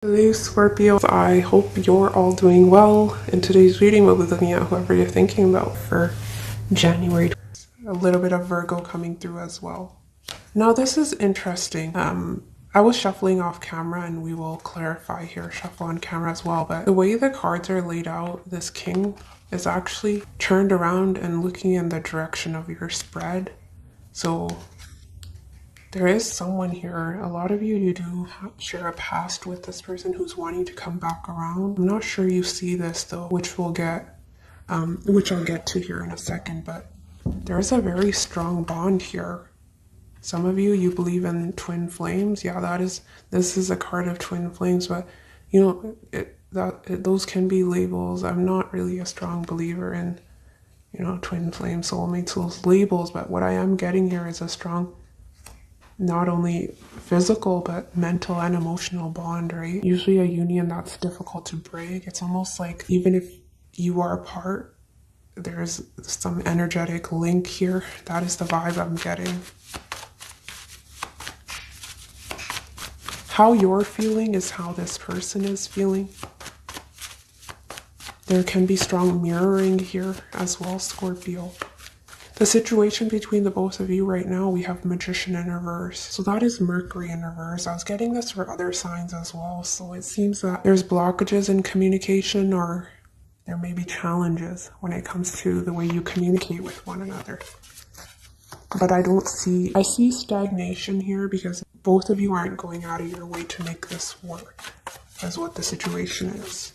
Hello Scorpios, I hope you're all doing well. In today's reading we'll be looking at whoever you're thinking about for January. A little bit of Virgo coming through as well. Now this is interesting. I was shuffling off camera and we will clarify here, shuffle on camera as well, but the way the cards are laid out, this king is actually turned around and looking in the direction of your spread. So there is someone here. A lot of you do share a past with this person who's wanting to come back around. I'm not sure you see this though, which I'll get to here in a second, but there is a very strong bond here. Some of you believe in twin flames. Yeah, this is a card of twin flames, but you know, those can be labels. I'm not really a strong believer in, twin flame soulmates, those labels, but what I am getting here is a strong, not only physical but mental and emotional bond, right? Usually a union that's difficult to break. It's almost like even if you are apart, there's some energetic link here. That is the vibe I'm getting. How you're feeling is how this person is feeling. There can be strong mirroring here as well, Scorpio. The situation between the both of you right now, we have Magician in reverse. So that is Mercury in reverse. I was getting this for other signs as well. So it seems that there's blockages in communication, or there may be challenges when it comes to the way you communicate with one another. But I see stagnation here because both of you aren't going out of your way to make this work, is what the situation is.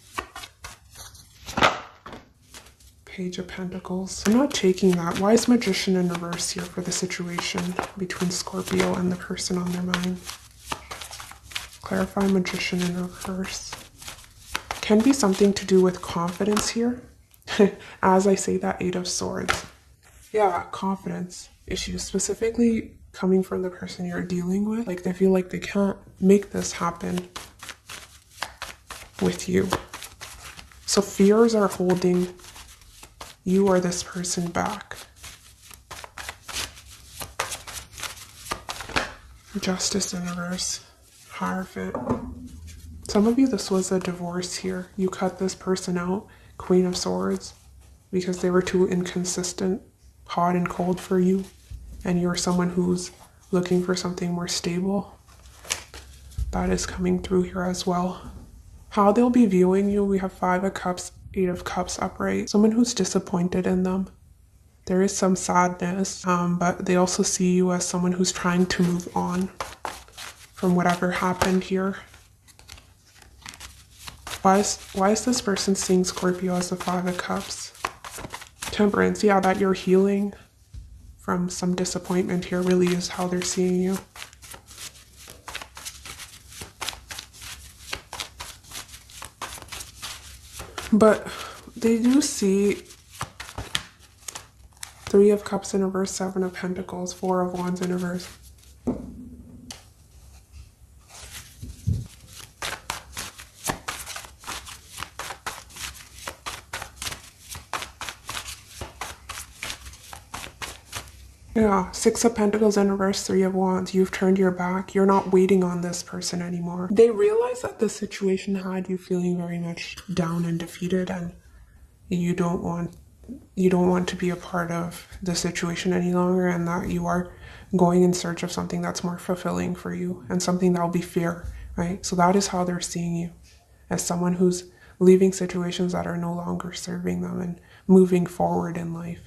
Page of Pentacles. I'm not taking that. Why is Magician in reverse here for the situation between Scorpio and the person on their mind? Clarify Magician in reverse. Can be something to do with confidence here. As I say that, Eight of Swords. Yeah, confidence issues, specifically coming from the person you're dealing with. Like they feel like they can't make this happen with you. So fears are holding you or this person back. Justice in reverse. Hierophant. Some of you, this was a divorce here. You cut this person out. Queen of Swords. Because they were too inconsistent, hot and cold for you. And you're someone who's looking for something more stable. That is coming through here as well. How they'll be viewing you, we have Five of Cups, Eight of Cups upright. Someone who's disappointed in them. There is some sadness, but they also see you as someone who's trying to move on from whatever happened here. Why is this person seeing Scorpio as the Five of Cups? Temperance, yeah, that you're healing from some disappointment here really is how they're seeing you. But they do see Three of Cups in reverse, Seven of Pentacles, Four of Wands in reverse. Yeah, Six of Pentacles in reverse, Three of Wands. You've turned your back. You're not waiting on this person anymore. They realize that the situation had you feeling very much down and defeated, and you don't want to be a part of the situation any longer, and that you are going in search of something that's more fulfilling for you and something that will be fair, right? So that is how they're seeing you, as someone who's leaving situations that are no longer serving them and moving forward in life.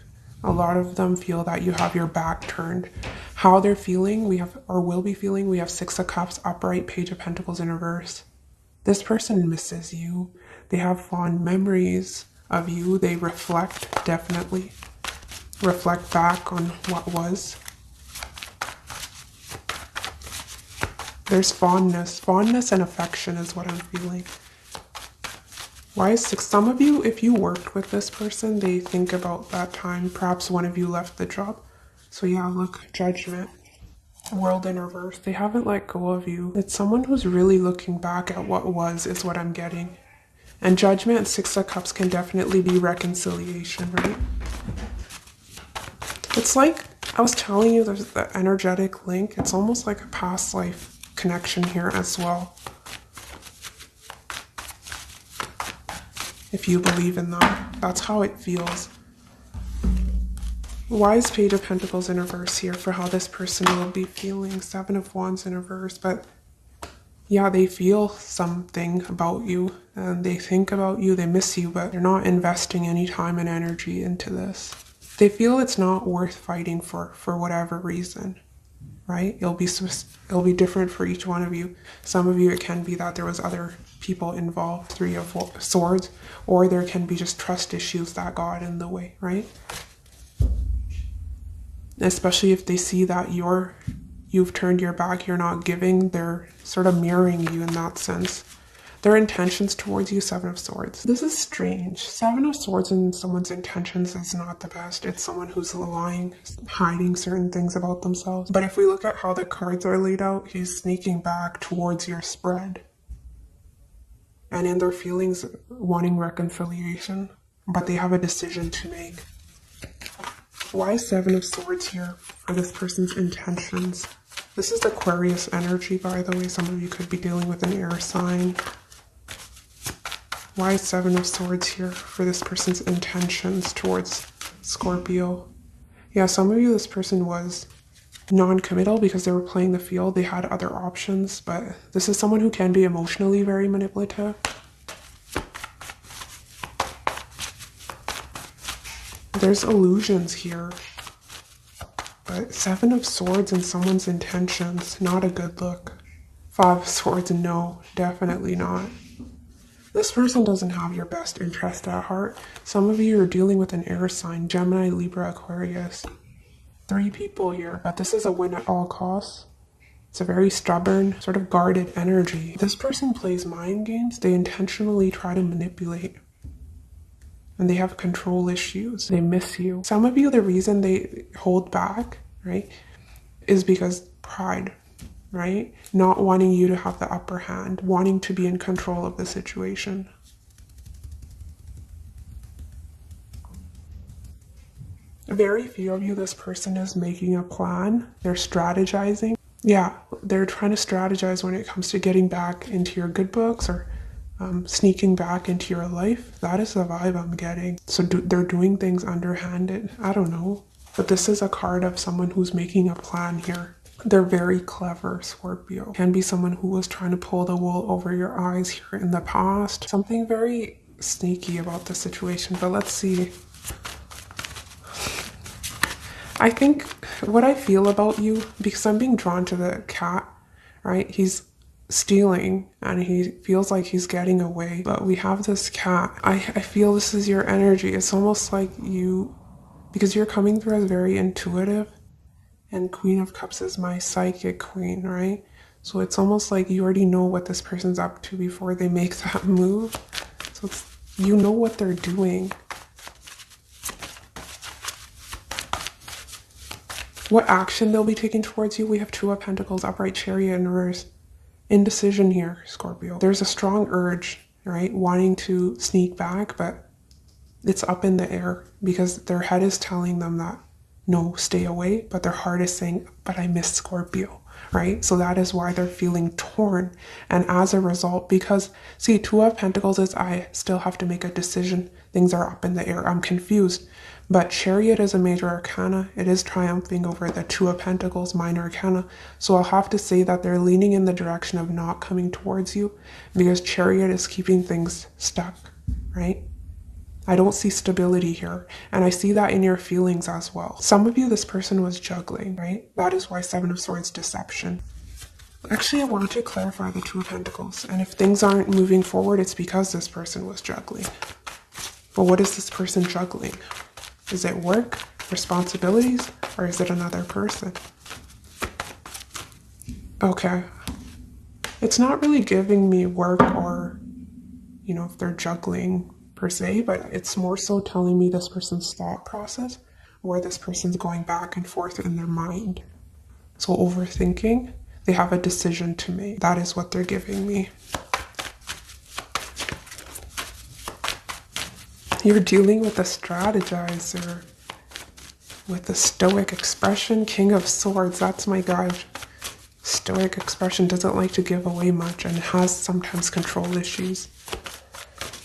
A lot of them feel that you have your back turned. How they're feeling, we have Six of Cups upright, Page of Pentacles in reverse. This person misses you. They have fond memories of you. They definitely reflect back on what was. There's fondness and affection is what I'm feeling. Why is Six? Some of you, if you worked with this person, they think about that time. Perhaps one of you left the job. So yeah, look, Judgment, World in reverse. They haven't let go of you. It's someone who's really looking back at what was, is what I'm getting. And Judgment and Six of Cups can definitely be reconciliation, right? It's like, I was telling you, there's the energetic link. It's almost like a past life connection here as well. if you believe in that. That's how it feels. Why is Page of Pentacles in reverse here for how this person will be feeling? Seven of Wands in reverse, but yeah, they feel something about you and they think about you, they miss you, but they're not investing any time and energy into this. They feel it's not worth fighting for whatever reason, right? It'll be different for each one of you. Some of you, it can be that there was other people involved, Three of Swords, or there can be just trust issues that got in the way, right? Especially if they see that you've turned your back, you're not giving, they're sort of mirroring you in that sense. Their intentions towards you, Seven of Swords. This is strange. Seven of Swords in someone's intentions is not the best. It's someone who's lying, hiding certain things about themselves. But if we look at how the cards are laid out, he's sneaking back towards your spread. And in their feelings, wanting reconciliation, but they have a decision to make. Why Seven of Swords here for this person's intentions? This is Aquarius energy, by the way. Some of you could be dealing with an air sign. Why Seven of Swords here for this person's intentions towards Scorpio? Yeah, some of you, this person was non-committal because they were playing the field. They had other options, but this is someone who can be emotionally very manipulative. There's illusions here, but Seven of Swords and someone's intentions, not a good look. Five of Swords, no, definitely not. This person doesn't have your best interest at heart. Some of you are dealing with an air sign, Gemini, Libra, Aquarius. Three people here, but this is a win at all costs. It's a very stubborn, sort of guarded energy. This person plays mind games. They intentionally try to manipulate. And they have control issues. They miss you. Some of you, the reason they hold back, right, is because pride, right? Not wanting you to have the upper hand, wanting to be in control of the situation. Very few of you, this person is making a plan. They're strategizing. Yeah, they're trying to strategize when it comes to getting back into your good books or sneaking back into your life. That is the vibe I'm getting. So they're doing things underhanded. I don't know. But this is a card of someone who's making a plan here. They're very clever, Scorpio. Can be someone who was trying to pull the wool over your eyes here in the past. Something very sneaky about the situation. But let's see. I think what I feel about you, because I'm being drawn to the cat, right? He's stealing and he feels like he's getting away, but we have this cat. I feel this is your energy. It's almost like you, because you're coming through as very intuitive, and Queen of Cups is my psychic queen, right? So it's almost like you already know what this person's up to before they make that move. So it's, you know what they're doing. What action they'll be taking towards you. We have Two of Pentacles, upright, Chariot in reverse. Indecision here, Scorpio. There's a strong urge, right? Wanting to sneak back, but it's up in the air because their head is telling them that, no, stay away. But their heart is saying, but I miss Scorpio, right? So that is why they're feeling torn. And as a result, because, see, Two of Pentacles is I still have to make a decision. Things are up in the air. I'm confused. But Chariot is a major arcana. It is triumphing over the Two of Pentacles, minor arcana. So I'll have to say that they're leaning in the direction of not coming towards you because Chariot is keeping things stuck, right? I don't see stability here. And I see that in your feelings as well. Some of you, this person was juggling, right? That is why Seven of Swords, deception. Actually, I want to clarify the Two of Pentacles. And if things aren't moving forward, it's because this person was juggling. But what is this person juggling? Is it work, responsibilities, or is it another person? Okay. It's not really giving me work or, you know, if they're juggling per se, but it's more so telling me this person's thought process, where this person's going back and forth in their mind. So overthinking, they have a decision to make. That is what they're giving me. You're dealing with a strategizer, with the stoic expression, King of Swords. That's my guy. Stoic expression, doesn't like to give away much and has sometimes control issues.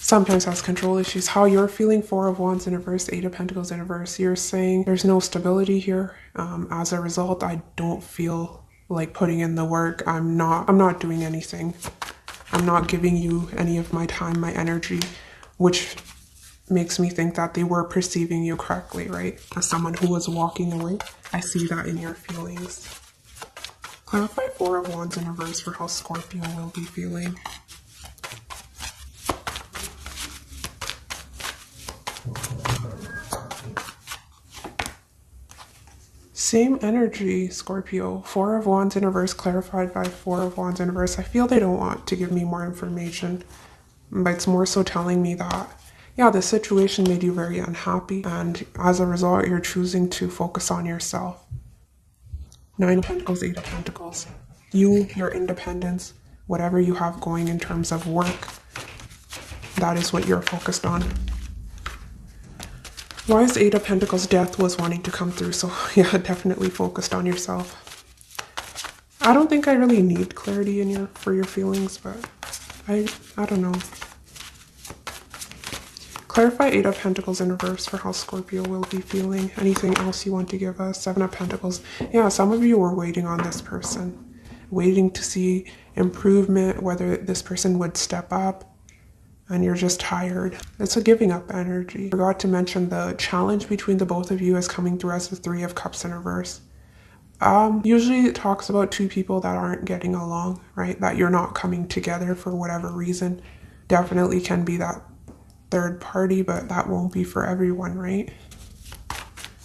sometimes has control issues. How you're feeling, Four of Wands in reverse, Eight of Pentacles in reverse. You're saying there's no stability here. As a result, I don't feel like putting in the work. I'm not doing anything. I'm not giving you any of my time, my energy, which makes me think that they were perceiving you correctly, right? As someone who was walking away. I see that in your feelings. Clarify Four of Wands in reverse for how Scorpio will be feeling. Same energy, Scorpio. Four of Wands in reverse clarified by Four of Wands in reverse. I feel they don't want to give me more information, but it's more so telling me that, yeah, this situation made you very unhappy, and as a result, you're choosing to focus on yourself. Nine of Pentacles, Eight of Pentacles. You, your independence, whatever you have going in terms of work, that is what you're focused on. Why is Eight of Pentacles? Death was wanting to come through, so yeah, definitely focused on yourself. I don't think I really need clarity in for your feelings, but I don't know. Clarify Eight of Pentacles in reverse for how Scorpio will be feeling. Anything else you want to give us? Seven of Pentacles. Yeah, some of you were waiting on this person, waiting to see improvement, whether this person would step up, and you're just tired. It's a giving up energy. Forgot to mention the challenge between the both of you is coming through as the Three of Cups in reverse. Usually it talks about two people that aren't getting along, right? That you're not coming together for whatever reason. Definitely can be that third party, but that won't be for everyone, right?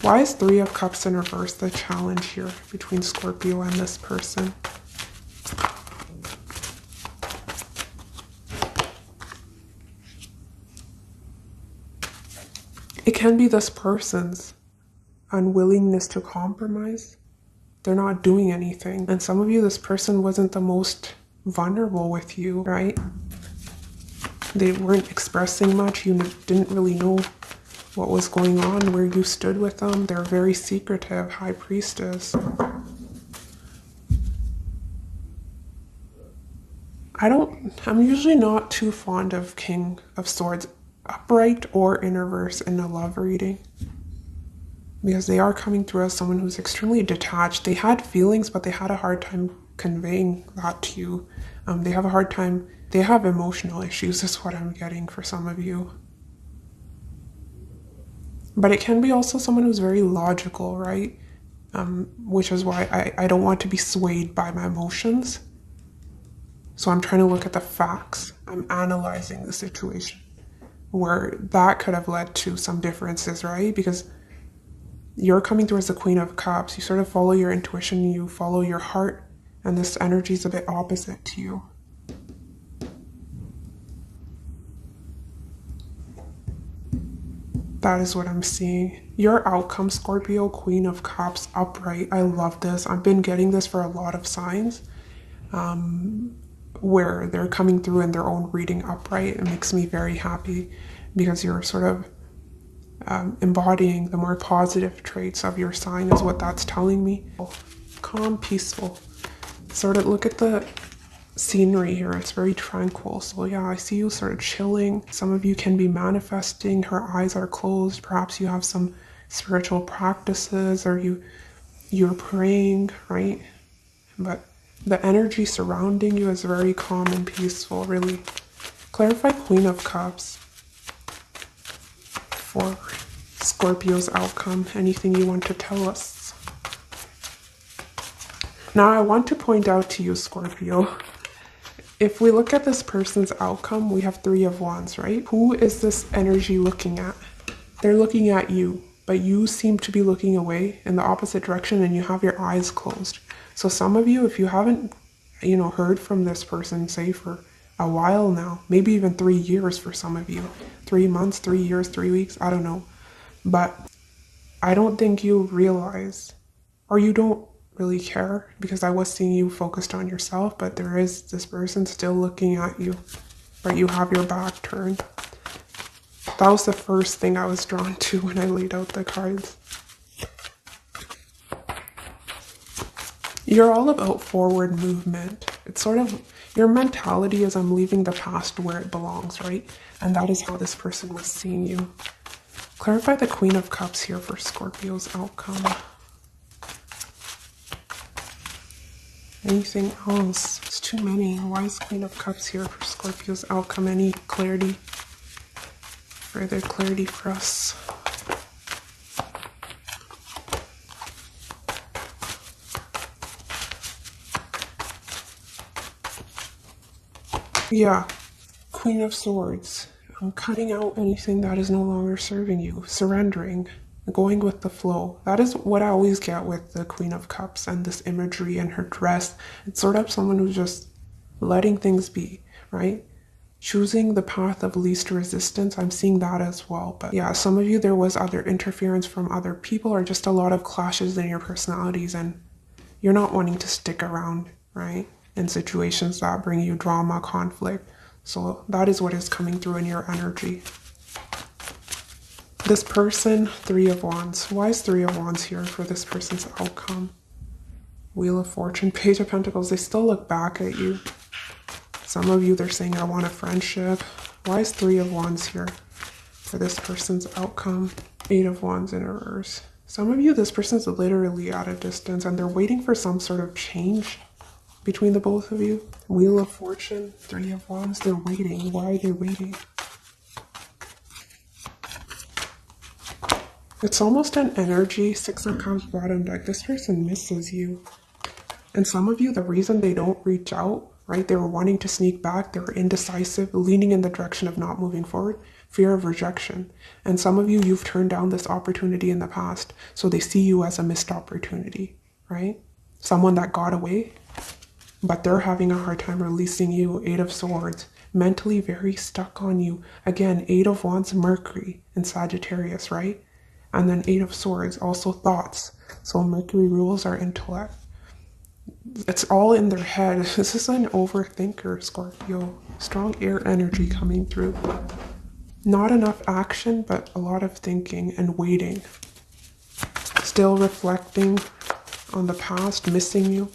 Why is Three of Cups in reverse the challenge here between Scorpio and this person? It can be this person's unwillingness to compromise. They're not doing anything. And some of you, this person wasn't the most vulnerable with you, right? They weren't expressing much. You didn't really know what was going on, where you stood with them. They're very secretive, High Priestess. I'm usually not too fond of King of Swords upright or in reverse in a love reading, because they are coming through as someone who's extremely detached. They had feelings, but they had a hard time conveying that to you. They have a hard time, they have emotional issues is what I'm getting for some of you. But it can be also someone who's very logical, right? Which is why I don't want to be swayed by my emotions. So I'm trying to look at the facts. I'm analyzing the situation, where that could have led to some differences, right? Because you're coming through as the Queen of Cups. You sort of follow your intuition, you follow your heart, and this energy is a bit opposite to you. That is what I'm seeing. Your outcome, Scorpio, Queen of Cups, upright. I love this. I've been getting this for a lot of signs. Where they're coming through in their own reading upright. It makes me very happy, because you're sort of embodying the more positive traits of your sign is what that's telling me. Calm, peaceful. Sort of look at the scenery here. It's very tranquil. So yeah, I see you sort of chilling. Some of you can be manifesting. Her eyes are closed. Perhaps you have some spiritual practices, or you're praying, right? But the energy surrounding you is very calm and peaceful, really. Clarify Queen of Cups for Scorpio's outcome. Anything you want to tell us? Now, I want to point out to you, Scorpio, if we look at this person's outcome, we have Three of Wands, right? Who is this energy looking at? They're looking at you, but you seem to be looking away in the opposite direction, and you have your eyes closed. So some of you, if you haven't, heard from this person, say for a while now, maybe even 3 years for some of you, 3 months, 3 years, 3 weeks, I don't know. But I don't think you realize, or you don't really care, because I was seeing you focused on yourself, but there is this person still looking at you, but you have your back turned. That was the first thing I was drawn to when I laid out the cards. You're all about forward movement. It's sort of, Your mentality is, I'm leaving the past where it belongs, right? And that is how this person was seeing you. Clarify the Queen of Cups here for Scorpio's outcome. Anything else? It's too many. Why is Queen of Cups here for Scorpio's outcome? Any clarity? Further clarity for us. Yeah, Queen of Swords. I'm cutting out anything that is no longer serving you. Surrendering. Going with the flow. That is what I always get with the Queen of Cups and this imagery and her dress. It's sort of someone who's just letting things be, right? Choosing the path of least resistance. I'm seeing that as well. But yeah, some of you, there was other interference from other people or just a lot of clashes in your personalities, and you're not wanting to stick around, right? In situations that bring you drama, conflict. So that is what is coming through in your energy. This person, Three of Wands. Why is Three of Wands here for this person's outcome? Wheel of Fortune, Page of Pentacles. They still look back at you. Some of you, they're saying, I want a friendship. Why is Three of Wands here for this person's outcome? Eight of Wands in reverse. Some of you, this person's literally at a distance and they're waiting for some sort of change between the both of you. Wheel of Fortune, Three of Wands. They're waiting. Why are they waiting? It's almost an energy. Six of Cups bottom deck. This person misses you. And some of you, the reason they don't reach out, right? They were wanting to sneak back. They were indecisive, leaning in the direction of not moving forward. Fear of rejection. And some of you, you've turned down this opportunity in the past. So they see you as a missed opportunity, right? Someone that got away, but they're having a hard time releasing you. Eight of Swords. Mentally very stuck on you. Again, Eight of Wands, Mercury in Sagittarius, right? And then Eight of Swords, also thoughts. So Mercury rules our intellect. It's all in their head. This is an overthinker, Scorpio. Strong air energy coming through. Not enough action, but a lot of thinking and waiting. Still reflecting on the past, missing you.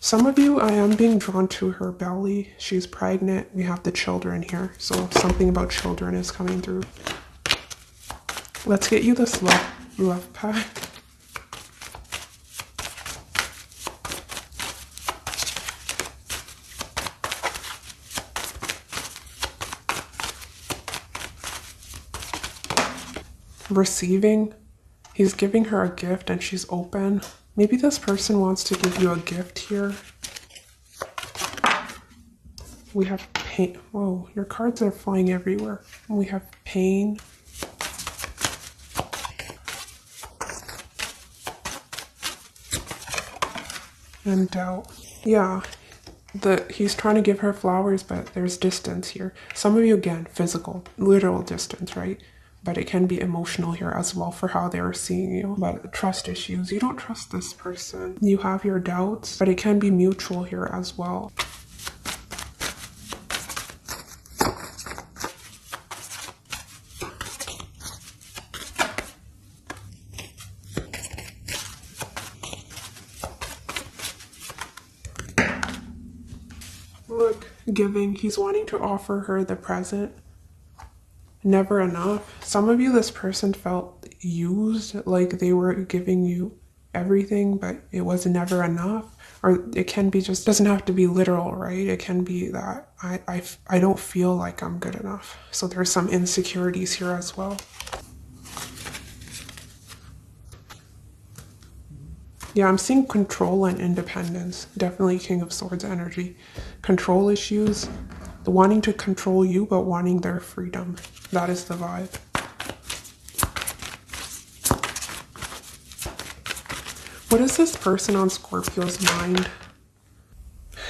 Some of you, I am being drawn to her belly. She's pregnant. We have the children here. So something about children is coming through. Let's get you this love pack. Receiving. He's giving her a gift and she's open. Maybe this person wants to give you a gift here. We have pain. Whoa, your cards are flying everywhere. We have pain. And doubt. Yeah, he's trying to give her flowers, but there's distance here. Some of you, again, physical, literal distance, right? But it can be emotional here as well for how they're seeing you. But trust issues. You don't trust this person. You have your doubts, but it can be mutual here as well. Look, giving. He's wanting to offer her the present. Never enough. Some of you, this person felt used, like they were giving you everything, but it was never enough. Or it can be just, doesn't have to be literal, right? It can be that I don't feel like I'm good enough. So there's some insecurities here as well. Yeah, I'm seeing control and independence. Definitely King of Swords energy. Control issues. The wanting to control you, but wanting their freedom. That is the vibe. What is this person on Scorpio's mind?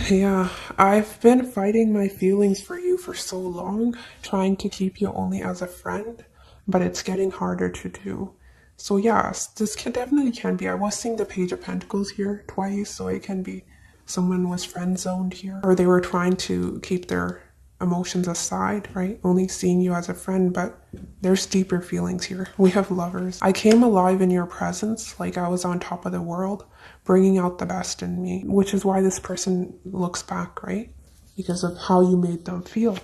Yeah, I've been fighting my feelings for you for so long, trying to keep you only as a friend, but it's getting harder to do. So yes, this definitely can be. I was seeing the Page of Pentacles here twice, so it can be someone was friend zoned here, or they were trying to keep their emotions aside, right? Only seeing you as a friend, but there's deeper feelings here. We have lovers. I came alive in your presence, like I was on top of the world, bringing out the best in me, which is why this person looks back, right? Because of how you made them feel.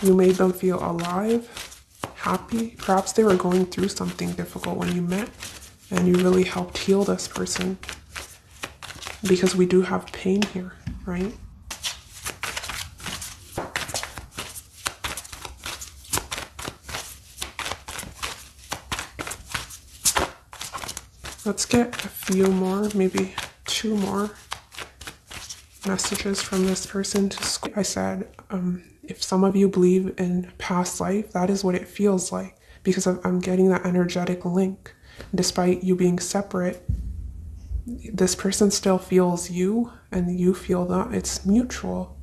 You made them feel alive, happy. Perhaps they were going through something difficult when you met, and you really helped heal this person. Because we do have pain here, right? Let's get a few more, maybe 2 more messages from this person to Scorpio. I said, if some of you believe in past life, that is what it feels like, because I'm getting that energetic link. Despite you being separate, this person still feels you and you feel that. It's mutual.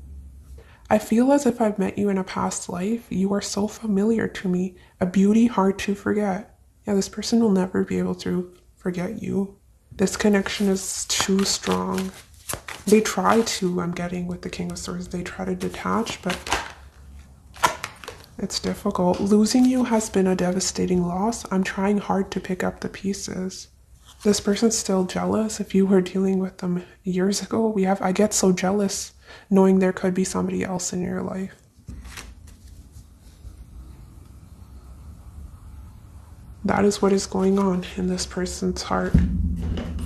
I feel as if I've met you in a past life. You are so familiar to me, a beauty hard to forget. Yeah, this person will never be able to forget you. This connection is too strong. They try to, I'm getting with the King of Swords, they try to detach, but it's difficult. Losing you has been a devastating loss. I'm trying hard to pick up the pieces. This person's still jealous. If you were dealing with them years ago, I get so jealous knowing there could be somebody else in your life. That is what is going on in this person's heart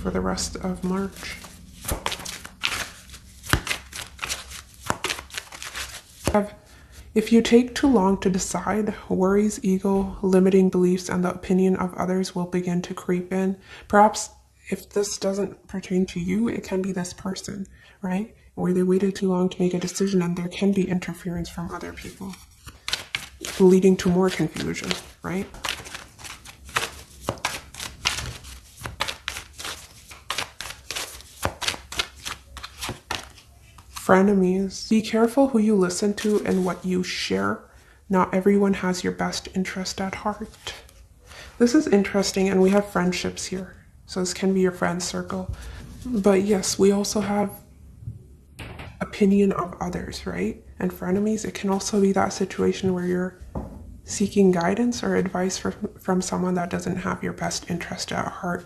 for the rest of March. If you take too long to decide, worries, ego, limiting beliefs, and the opinion of others will begin to creep in. Perhaps if this doesn't pertain to you, it can be this person, right? Where they waited too long to make a decision, and there can be interference from other people, leading to more confusion, right? Frenemies. Be careful who you listen to and what you share. Not everyone has your best interest at heart. This is interesting, and we have friendships here. So this can be your friend circle. But yes, we also have opinion of others, right? And frenemies, it can also be that situation where you're seeking guidance or advice from someone that doesn't have your best interest at heart.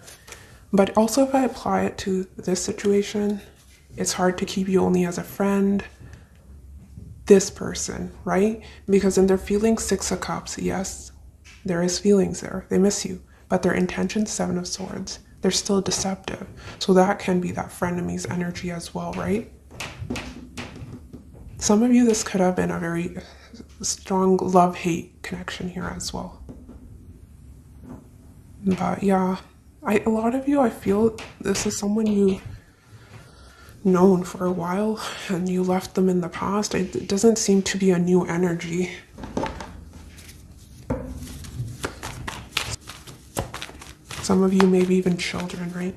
But also if I apply it to this situation, it's hard to keep you only as a friend. This person, right? Because in their feelings, 6 of Cups, yes, there is feelings there. They miss you. But their intention, 7 of Swords. They're still deceptive. So that can be that frenemies energy as well, right? Some of you, this could have been a very strong love-hate connection here as well. But yeah, a lot of you, I feel this is someone you known for a while and you left them in the past. It doesn't seem to be a new energy. Some of you maybe even children, right?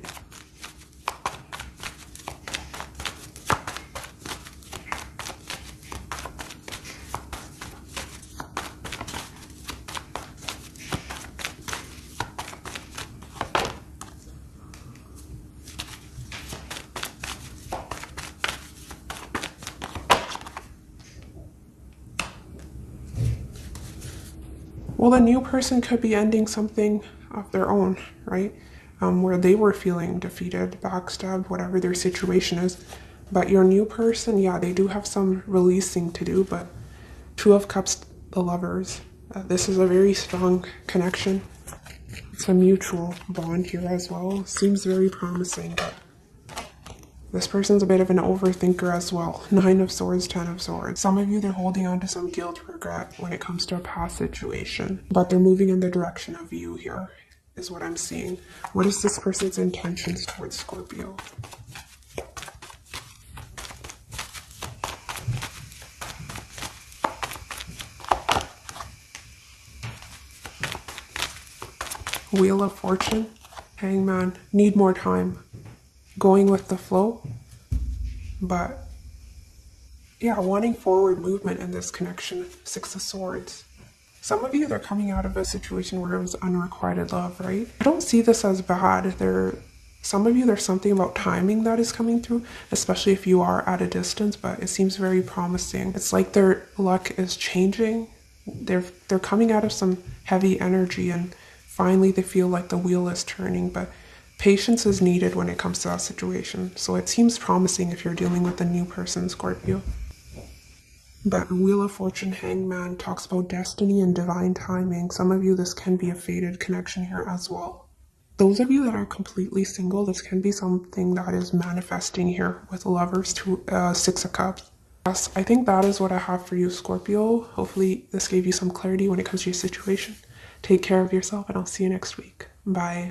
Well, a new person could be ending something of their own, right? Where they were feeling defeated, backstabbed, whatever their situation is. But your new person, yeah, they do have some releasing to do, but 2 of Cups, the lovers. This is a very strong connection. It's a mutual bond here as well. Seems very promising, but this person's a bit of an overthinker as well. 9 of Swords, 10 of Swords. Some of you, they're holding on to some guilt, regret when it comes to a past situation. But they're moving in the direction of you here, is what I'm seeing. What is this person's intentions towards Scorpio? Wheel of Fortune. Hangman. Need more time. Going with the flow. But yeah, wanting forward movement in this connection. 6 of Swords. Some of you, they're coming out of a situation where it was unrequited love, right? I don't see this as bad. Some of you, there's something about timing that is coming through, especially if you are at a distance, but it seems very promising. It's like their luck is changing. They're coming out of some heavy energy and finally they feel like the wheel is turning, but patience is needed when it comes to that situation. So it seems promising if you're dealing with a new person, Scorpio. But Wheel of Fortune Hangman talks about destiny and divine timing. Some of you, this can be a fated connection here as well. Those of you that are completely single, this can be something that is manifesting here with Lovers to Six of Cups. Yes, I think that is what I have for you, Scorpio. Hopefully this gave you some clarity when it comes to your situation. Take care of yourself and I'll see you next week. Bye.